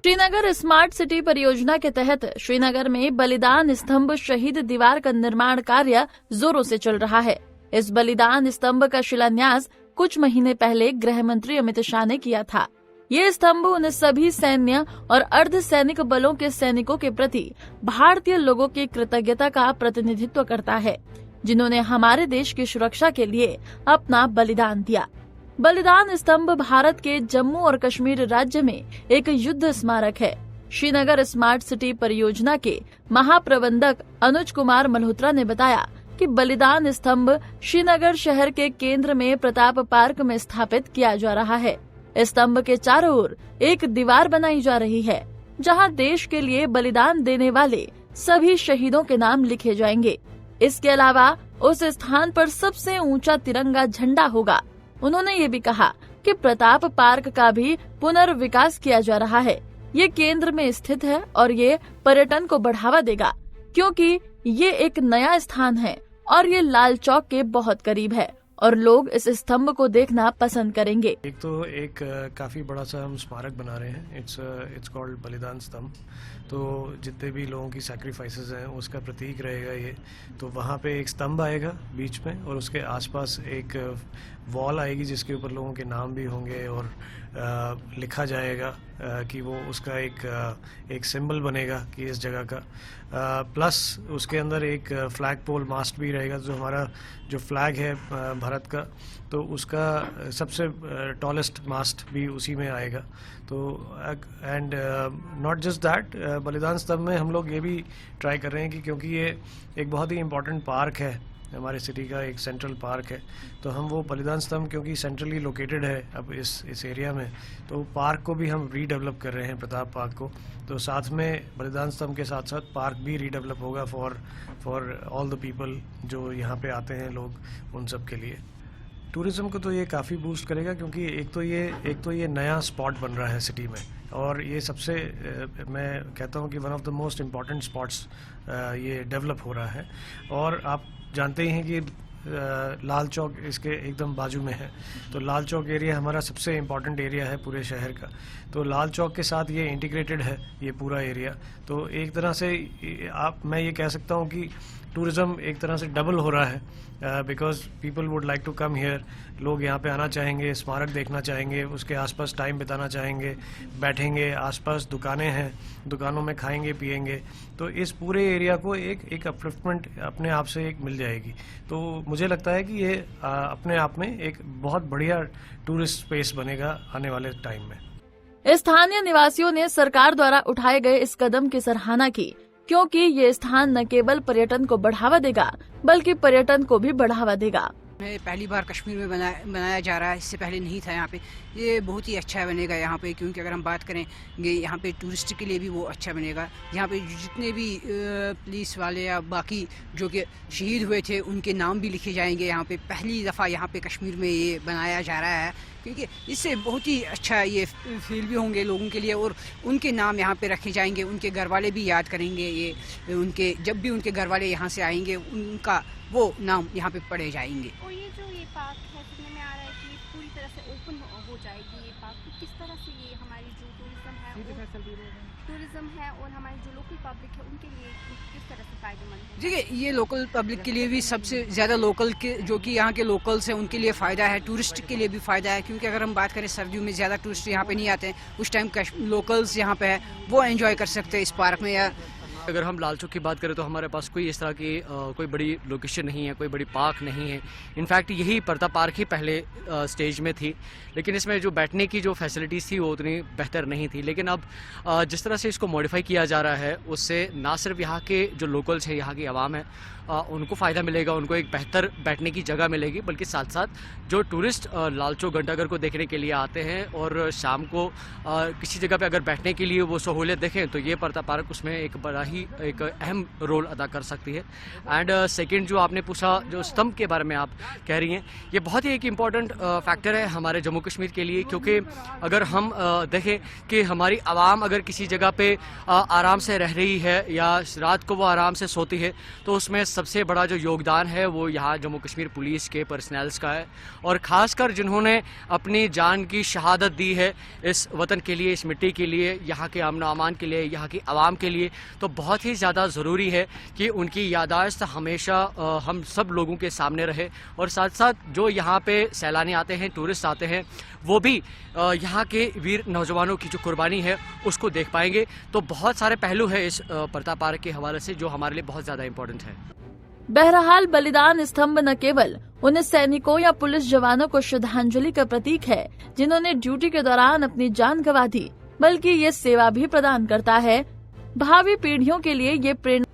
Srinagar smart city परियोजना के तहत श्रीनगर में बलिदान स्तंभ शहीद दीवार का निर्माण कार्य जोरों से चल रहा है। इस बलिदान स्तंभ का शिलान्यास कुछ महीने पहले गृह मंत्री अमित शाह ने किया था। ये स्तंभ उन सभी सैन्य और अर्ध सैनिक बलों के सैनिकों के प्रति भारतीय लोगों की कृतज्ञता का प्रतिनिधित्व करता है, जिन्होंने हमारे देश की सुरक्षा के लिए अपना बलिदान दिया। बलिदान स्तंभ भारत के जम्मू और कश्मीर राज्य में एक युद्ध स्मारक है। श्रीनगर स्मार्ट सिटी परियोजना के महाप्रबंधक अनुज कुमार मल्होत्रा ने बताया कि बलिदान स्तंभ श्रीनगर शहर के केंद्र में प्रताप पार्क में स्थापित किया जा रहा है। स्तंभ के चारों ओर एक दीवार बनाई जा रही है, जहां देश के लिए बलिदान देने वाले सभी शहीदों के नाम लिखे जाएंगे। इसके अलावा उस स्थान पर सबसे ऊंचा तिरंगा झंडा होगा। उन्होंने ये भी कहा कि प्रताप पार्क का भी पुनर्विकास किया जा रहा है। ये केंद्र में स्थित है और ये पर्यटन को बढ़ावा देगा, क्योंकि ये एक नया स्थान है और ये लाल चौक के बहुत करीब है और लोग इस स्तंभ को देखना पसंद करेंगे। एक काफी बड़ा सा हम स्मारक बना रहे हैं। इट्स कॉल्ड बलिदान स्तंभ। तो जितने भी लोगों की सैक्रिफाइसेस हैं उसका प्रतीक रहेगा ये। तो वहाँ पे एक स्तंभ आएगा बीच में और उसके आसपास एक वॉल आएगी जिसके ऊपर लोगों के नाम भी होंगे और लिखा जाएगा कि वो उसका एक सिंबल बनेगा कि इस जगह का। प्लस उसके अंदर एक फ्लैग पोल मास्ट भी रहेगा, जो हमारा जो फ्लैग है भारत का, तो उसका सबसे टॉलेस्ट मास्ट भी उसी में आएगा। तो एंड नॉट जस्ट दैट, बलिदान स्तंभ में हम लोग ये भी ट्राई कर रहे हैं कि क्योंकि ये एक बहुत ही इम्पोर्टेंट पार्क है, हमारे सिटी का एक सेंट्रल पार्क है, तो हम वो बलिदान स्तंभ क्योंकि सेंट्रली लोकेटेड है अब इस एरिया में, तो पार्क को भी हम रीडेवलप कर रहे हैं, प्रताप पार्क को। तो साथ में बलिदान स्तंभ के साथ साथ पार्क भी रीडेवलप होगा फॉर ऑल द पीपल जो यहाँ पे आते हैं लोग, उन सब के लिए। टूरिज्म को तो ये काफ़ी बूस्ट करेगा, क्योंकि एक तो ये नया स्पॉट बन रहा है सिटी में, और ये सबसे मैं कहता हूँ कि one of the most important spots ये डेवलप हो रहा है। और आप जानते ही हैं कि लाल चौक इसके एकदम बाजू में है, तो लाल चौक एरिया हमारा सबसे इम्पॉर्टेंट एरिया है पूरे शहर का। तो लाल चौक के साथ ये इंटीग्रेटेड है ये पूरा एरिया। तो एक तरह से मैं ये कह सकता हूँ कि टूरिज़्म एक तरह से डबल हो रहा है, because people would like to come here. लोग यहाँ पे आना चाहेंगे, स्मारक देखना चाहेंगे, उसके आसपास टाइम बिताना चाहेंगे, बैठेंगे, आसपास दुकानें हैं, दुकानों में खाएंगे पिएंगे। तो इस पूरे एरिया को एक अपलिफ्टमेंट अपने आप से एक मिल जाएगी। तो मुझे लगता है कि ये अपने आप में एक बहुत बढ़िया टूरिस्ट स्पेस बनेगा आने वाले टाइम में। स्थानीय निवासियों ने सरकार द्वारा उठाए गए इस कदम की सराहना की, क्योंकि ये स्थान न केवल पर्यटन को बढ़ावा देगा बल्कि पर्यटन को भी बढ़ावा देगा। पहली बार कश्मीर में बनाया जा रहा है, इससे पहले नहीं था यहाँ पे। ये बहुत ही अच्छा बनेगा यहाँ पे, क्योंकि अगर हम बात करेंगे यहाँ पे टूरिस्ट के लिए भी वो अच्छा बनेगा। यहाँ पे जितने भी पुलिस वाले या बाकी जो कि शहीद हुए थे उनके नाम भी लिखे जाएंगे। यहाँ पे पहली दफ़ा यहाँ पे कश्मीर में ये बनाया जा रहा है, क्योंकि इससे बहुत ही अच्छा ये फील भी होंगे लोगों के लिए, और उनके नाम यहाँ पे रखे जाएंगे। उनके घर वाले भी याद करेंगे ये, उनके जब भी उनके घर वाले यहाँ से आएंगे उनका वो नाम यहाँ पे पढ़े जाएंगे। और ये जो ये पार्क है, सुनने में आ रहा है कि पूरी तरह से ओपन हो जाएगी ये पार्क, तो किस तरह से ये हमारी जो टूरिज्म है और हमारी जो लोकल पब्लिक है उनके लिए किस तरह से फायदेमंद है? देखिए, ये लोकल पब्लिक के लिए भी सबसे ज़्यादा लोकल के जो कि यहाँ के लोकल्स हैं उनके लिए फ़ायदा है, टूरिस्ट के लिए भी फ़ायदा है। क्योंकि अगर हम बात करें सर्दियों में ज़्यादा टूरिस्ट यहाँ पे नहीं आते हैं, उस टाइम लोकल्स यहाँ पे है वो एंजॉय कर सकते हैं इस पार्क में। या अगर हम लाल चौक की बात करें तो हमारे पास कोई इस तरह की कोई बड़ी लोकेशन नहीं है, कोई बड़ी पार्क नहीं है। इनफैक्ट यही प्रताप पार्क ही पहले स्टेज में थी, लेकिन इसमें जो बैठने की जो फैसिलिटीज़ थी वो उतनी बेहतर नहीं थी। लेकिन अब जिस तरह से इसको मॉडिफाई किया जा रहा है उससे ना सिर्फ यहाँ के जो लोकल्स हैं, यहाँ की आवाम है, उनको फ़ायदा मिलेगा, उनको एक बेहतर बैठने की जगह मिलेगी, बल्कि साथ साथ जो टूरिस्ट लाल चौक घंटाघर को देखने के लिए आते हैं और शाम को किसी जगह पे अगर बैठने के लिए वो सहूलियत देखें तो ये प्रताप पार्क उसमें एक बड़ा ही ही एक अहम रोल अदा कर सकती है। एंड सेकंड जो आपने पूछा, जो स्तंभ के बारे में आप कह रही हैं, ये बहुत ही एक इम्पॉर्टेंट फैक्टर है हमारे जम्मू कश्मीर के लिए, क्योंकि अगर हम देखें कि हमारी आवाम अगर किसी जगह पे आराम से रह रही है या रात को वो आराम से सोती है, तो उसमें सबसे बड़ा जो योगदान है वो यहाँ जम्मू कश्मीर पुलिस के पर्सनल्स का है। और ख़ासकर जिन्होंने अपनी जान की शहादत दी है इस वतन के लिए, इस मिट्टी के लिए, यहाँ के अमन अमान के लिए, यहाँ की आवाम के लिए, तो बहुत ही ज़्यादा ज़रूरी है कि उनकी याददाश्त हमेशा हम सब लोगों के सामने रहे। और साथ साथ जो यहाँ पे सैलानी आते हैं, टूरिस्ट आते हैं, वो भी यहाँ के वीर नौजवानों की जो कुर्बानी है उसको देख पाएंगे। तो बहुत सारे पहलू है इस परता पार्क के हवाले से जो हमारे लिए बहुत ज़्यादा इम्पोर्टेंट है। बहरहाल बलिदान स्तंभ न केवल उन सैनिकों या पुलिस जवानों को श्रद्धांजलि का प्रतीक है जिन्होंने ड्यूटी के दौरान अपनी जान गंवा दी, बल्कि ये सेवा भी प्रदान करता है। भावी पीढ़ियों के लिए ये प्रेरणा